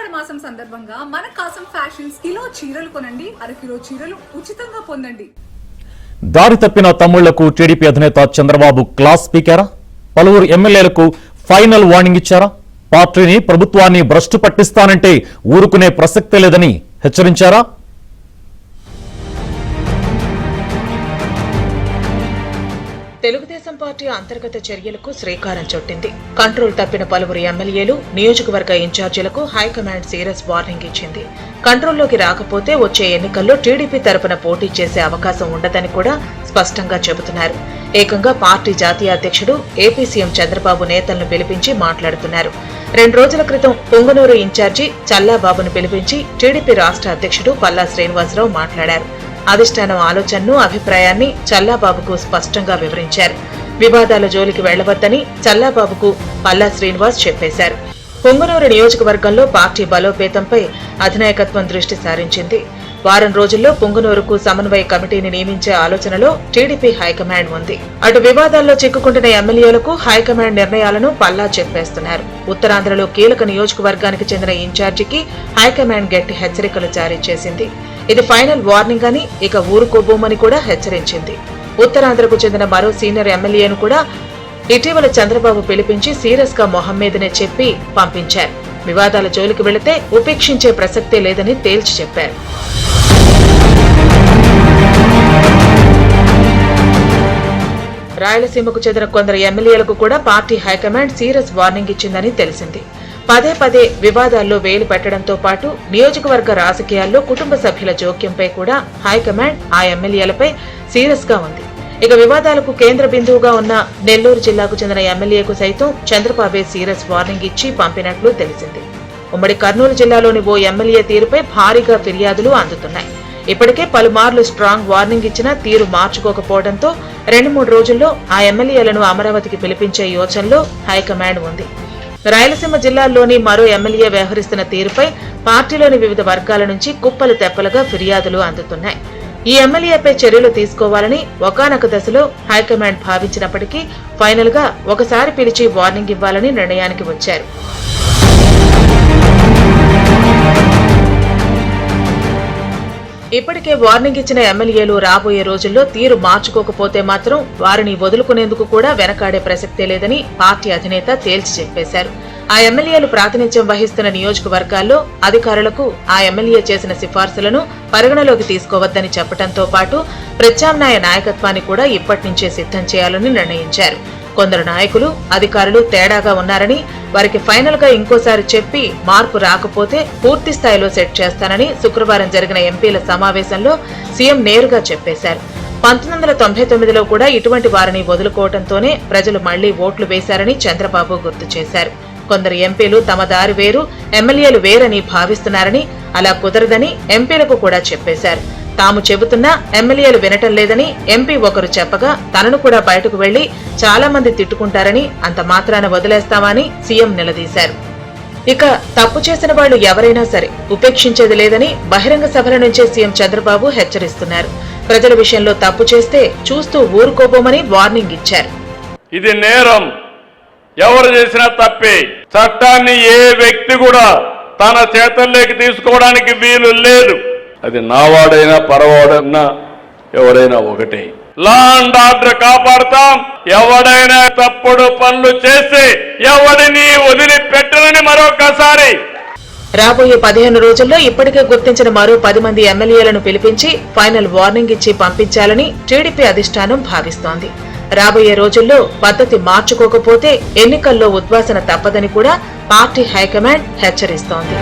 ఆషాఢ మాసం సందర్భంగా మన కాసం ఫ్యాషన్స్ కిలో చీరలు కొనండి, అరకిలో చీరలు ఉచితంగా పొందండి. దారి తప్పిన తమ్ముళ్లకు టీడీపీ అధినేత చంద్రబాబు క్లాస్ స్పీకరా? పలువురు ఎమ్మెల్యేలకు ఫైనల్ వార్నింగ్ ఇచ్చారా? పార్టీని ప్రభుత్వాన్ని భ్రష్టు పట్టిస్తానంటే ఊరుకునే ప్రసక్తే లేదని హెచ్చరించారా? తెలుగుదేశం పార్టీ అంతర్గత చర్యలకు శ్రీకారం చుట్టింది. కంట్రోల్ తప్పిన పలువురు ఎమ్మెల్యేలు, నియోజకవర్గ ఇన్ఛార్జీలకు హైకమాండ్ సీరియస్ వార్నింగ్ ఇచ్చింది. కంట్రోల్లోకి రాకపోతే వచ్చే ఎన్నికల్లో టీడీపీ తరపున పోటీ చేసే అవకాశం ఉండదని కూడా స్పష్టంగా చెబుతున్నారు. ఏకంగా పార్టీ జాతీయ అధ్యక్షుడు ఏపీ సీఎం చంద్రబాబు నేతలను పిలిపించి మాట్లాడుతున్నారు. 2 రోజుల క్రితం పొంగనూరు ఇన్ఛార్జి చల్లాబాబును పిలిపించి టీడీపీ రాష్ట్ర అధ్యక్షుడు పల్లా శ్రీనివాసరావు మాట్లాడారు. అధిష్టానం ఆలోచనను, అభిప్రాయాన్ని చల్లాబాబుకు స్పష్టంగా వివరించారు. వివాదాల జోలికి వెళ్లవద్దని చల్లాబాబుకు పల్లా శ్రీనివాస్ చెప్పేశారు. పొంగనూరు నియోజకవర్గంలో పార్టీ బలోపేతంపై అధినాయకత్వం దృష్టి సారించింది. వారం రోజుల్లో పొంగనూరుకు సమన్వయ కమిటీని నియమించే ఆలోచనలో టీడీపీ హైకమాండ్ ఉంది. అటు వివాదాల్లో చిక్కుకుంటున్న ఎమ్మెల్యేలకు హైకమాండ్ నిర్ణయాలను పల్లా చెప్పేస్తున్నారు. ఉత్తరాంధ్రలో కీలక నియోజకవర్గానికి చెందిన ఇన్ఛార్జికి హైకమాండ్ గట్టి హెచ్చరికలు జారీ చేసింది. ఇది ఫైనల్ వార్నింగ్ అని, ఇక ఊరుకోబోమని కూడా హెచ్చరించింది. ఉత్తరాంధ్రకు చెందిన మరో సీనియర్ ఎమ్మెల్యేను కూడా ఇటీవల చంద్రబాబు పిలిపించి సీరియస్ గా మొహం మీదనే చెప్పి పంపించారు. వివాదాల జోలికి వెళితే ఉపేక్షించే ప్రసక్తే లేదని తేల్చి చెప్పారు. రాయలసీమకు చెందిన కొందరు ఎమ్మెల్యేలకు కూడా పార్టీ హైకమాండ్ సీరియస్ వార్నింగ్ ఇచ్చిందని తెలిసింది. పదే పదే వివాదాల్లో వేలు పెట్టడంతో పాటు నియోజకవర్గ రాజకీయాల్లో కుటుంబ సభ్యుల జోక్యంపై కూడా హైకమాండ్ ఆ ఎమ్మెల్యేలపై సీరియస్ గా ఉంది. ఇక వివాదాలకు కేంద్ర బిందువుగా ఉన్న నెల్లూరు జిల్లాకు చెందిన ఎమ్మెల్యేకు సైతం చంద్రబాబే సీరియస్ వార్నింగ్ ఇచ్చి పంపినట్లు తెలిసింది. ఉమ్మడి కర్నూలు జిల్లాలోని ఓ ఎమ్మెల్యే తీరుపై భారీగా ఫిర్యాదులు అందుతున్నాయి. ఇప్పటికే పలుమార్లు స్ట్రాంగ్ వార్నింగ్ ఇచ్చినా తీరు మార్చుకోకపోవడంతో 2-3 రోజుల్లో ఆ ఎమ్మెల్యేలను అమరావతికి పిలిపించే యోచనలో హైకమాండ్ ఉంది. రాయలసీమ జిల్లాల్లోని మరో ఎమ్మెల్యే వ్యవహరిస్తున్న తీరుపై పార్టీలోని వివిధ వర్గాల నుంచి కుప్పలు తెప్పలుగా ఫిర్యాదులు అందుతున్నాయి. ఈ ఎమ్మెల్యేపై చర్యలు తీసుకోవాలని ఒకానొక దశలో హైకమాండ్ భావించినప్పటికీ ఫైనల్ గా ఒకసారి పిలిచి వార్నింగ్ ఇవ్వాలని నిర్ణయానికి వచ్చారు. ఇప్పటికే వార్నింగ్ ఇచ్చిన ఎమ్మెల్యేలు రాబోయే రోజుల్లో తీరు మార్చుకోకపోతే మాత్రం వారిని వదులుకునేందుకు కూడా వెనకాడే ప్రసక్తే లేదని పార్టీ అధినేత తేల్చి చెప్పేశారు. ఆ ఎమ్మెల్యేలు ప్రాతినిధ్యం వహిస్తున్న నియోజకవర్గాల్లో అధికారులకు ఆ ఎమ్మెల్యే చేసిన సిఫార్సులను పరిగణలోకి తీసుకోవద్దని చెప్పడంతో పాటు ప్రత్యామ్నాయ నాయకత్వాన్ని కూడా ఇప్పటి నుంచే సిద్ధం చేయాలని నిర్ణయించారు. కొందరు నాయకులు, అధికారులు తేడాగా ఉన్నారని, వారికి ఫైనల్ గా ఇంకోసారి చెప్పి మార్పు రాకపోతే పూర్తి స్థాయిలో సెట్ చేస్తానని శుక్రవారం జరిగిన ఎంపీల సమావేశంలో సీఎం నేరుగా చెప్పేశారు. 1999లో కూడా ఇటువంటి వారిని వదులుకోవడంతోనే ప్రజలు మళ్లీ ఓట్లు వేశారని చంద్రబాబు గుర్తు చేశారు. కొందరు ఎంపీలు తమ దారి వేరు, ఎమ్మెల్యేలు వేరని భావిస్తున్నారని, అలా కుదరదని ఎంపీలకు కూడా చెప్పేశారు. తాము చెబుతున్నా ఎమ్మెల్యేలు వినటం లేదని ఎంపీ ఒకరు చెప్పగా తనను కూడా బయటకు వెళ్లి చాలా మంది తిట్టుకుంటారని, అంత మాత్రాన వదిలేస్తామని సీఎం నిలదీశారు. ఇక తప్పు చేసిన వాళ్లు ఎవరైనా సరే ఉపేక్షించేది లేదని బహిరంగ సభల నుంచే సీఎం చంద్రబాబు హెచ్చరిస్తున్నారు. ప్రజల విషయంలో తప్పు చేస్తే చూస్తూ ఊరుకోబోమని వార్నింగ్ ఇచ్చారు. ఇది నేరం, ఎవరు చేసినా తప్పే. చట్టాన్ని ఏ వ్యక్తి కూడా తన చేతల్లోకి తీసుకోవడానికి వీలు లేదు. అది నావాడైనా పరవాడైనా ఎవరైనా ఒకటే. లా అండ్ ఆర్డర్ కాపాడుతాం. ఎవడైనా తప్పుడు పనులు చేస్తే ఎవరిని వదిలిపెట్టనని మరొకసారి. రాబోయే 15 రోజుల్లో ఇప్పటికే గుర్తించిన మరో 10 మంది ఎమ్మెల్యేలను పిలిపించి ఫైనల్ వార్నింగ్ ఇచ్చి పంపించాలని టీడీపీ అధిష్టానం భావిస్తోంది. రాబోయే రోజుల్లో పద్ధతి మార్చుకోకపోతే ఎన్నికల్లో ఉద్వాసన తప్పదని కూడా పార్టీ హైకమాండ్ హెచ్చరిస్తోంది.